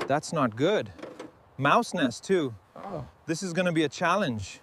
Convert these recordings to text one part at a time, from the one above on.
That's not good. Mouse nest too. Oh. This is gonna be a challenge.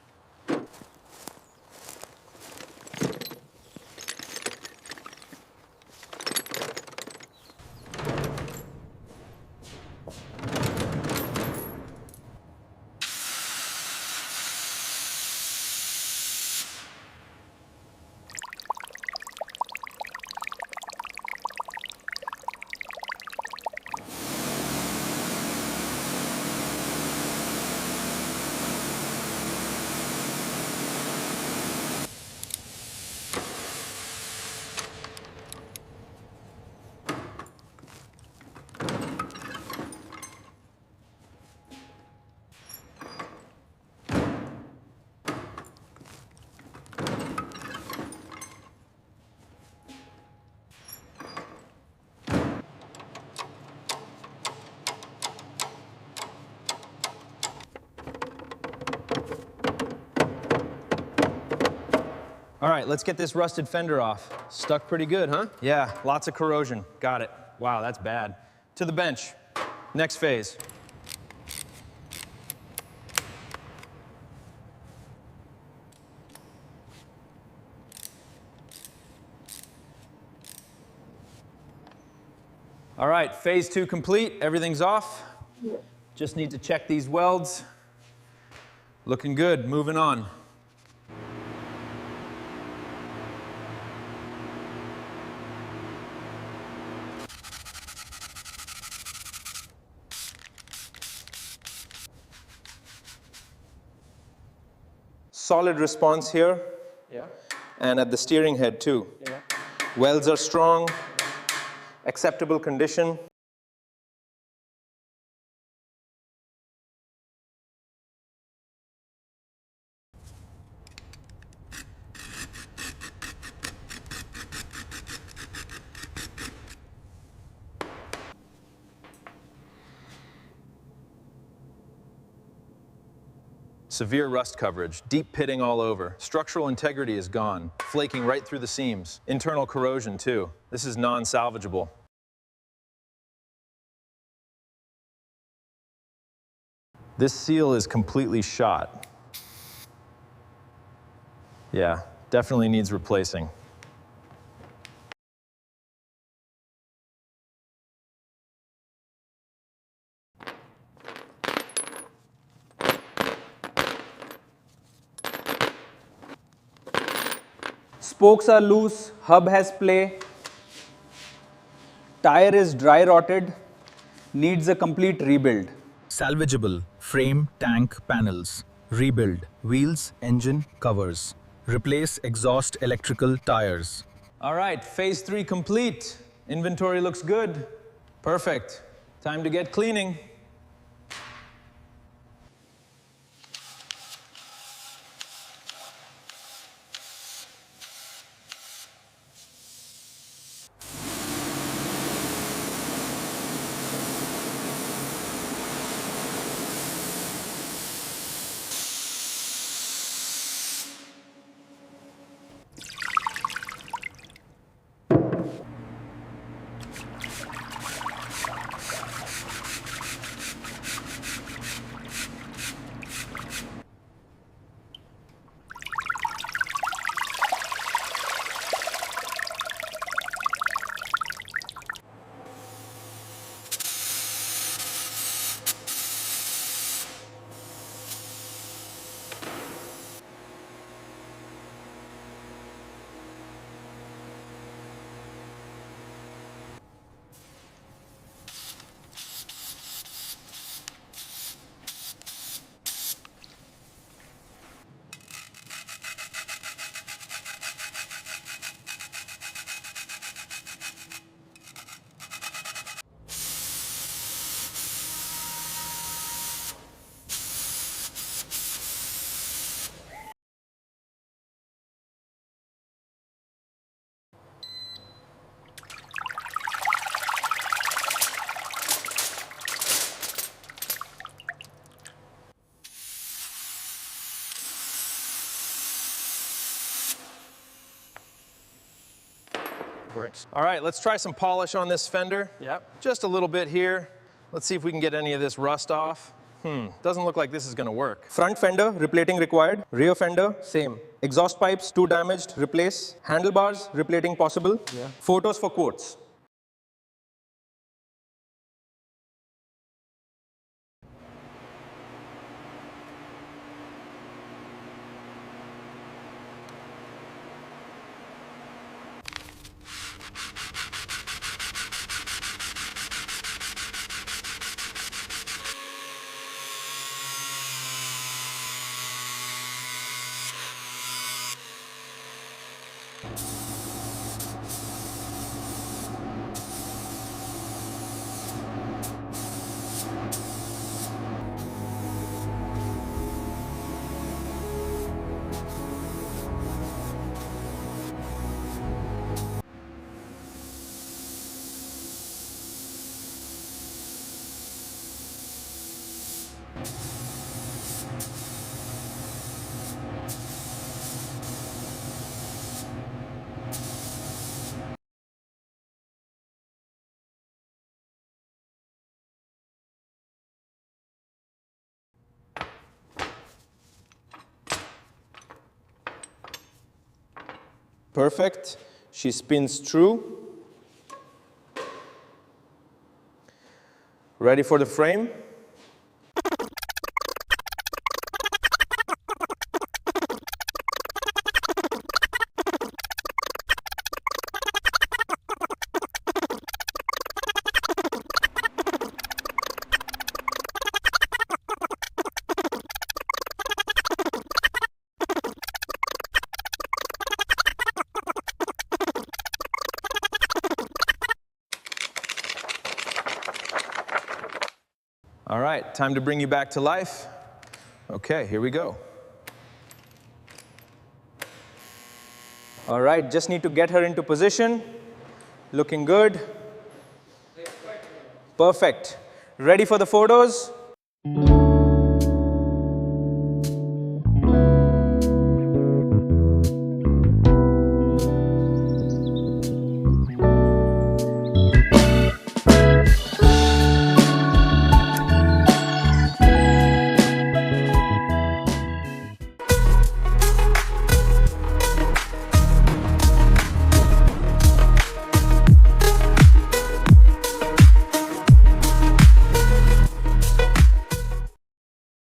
All right, let's get this rusted fender off. Stuck pretty good, huh? Yeah, lots of corrosion. Got it. Wow, that's bad. To the bench. Next phase. All right, phase 2 complete. Everything's off. Just need to check these welds. Looking good. Moving on. Solid response here. Yeah. And at the steering head too. Yeah. Welds are strong, acceptable condition. Severe rust coverage, deep pitting all over. Structural integrity is gone, flaking right through the seams. Internal corrosion too. This is non-salvageable. This seal is completely shot. Yeah, definitely needs replacing. Spokes are loose, hub has play, tire is dry rotted, needs a complete rebuild. Salvageable frame, tank, panels. Rebuild wheels, engine, covers. Replace exhaust, electrical, tires. All right, phase 3 complete. Inventory looks good. Perfect. Time to get cleaning. Works. All right, let's try some polish on this fender. Yep. Just a little bit here. Let's see if we can get any of this rust off. Doesn't look like this is going to work. Front fender, replating required. Rear fender, same. Exhaust pipes, 2 damaged, replace. Handlebars, replating possible. Yeah. Photos for quotes. Perfect. She spins true. Ready for the frame? All right, time to bring you back to life. Okay, here we go. All right, just need to get her into position. Looking good. Perfect. Ready for the photos?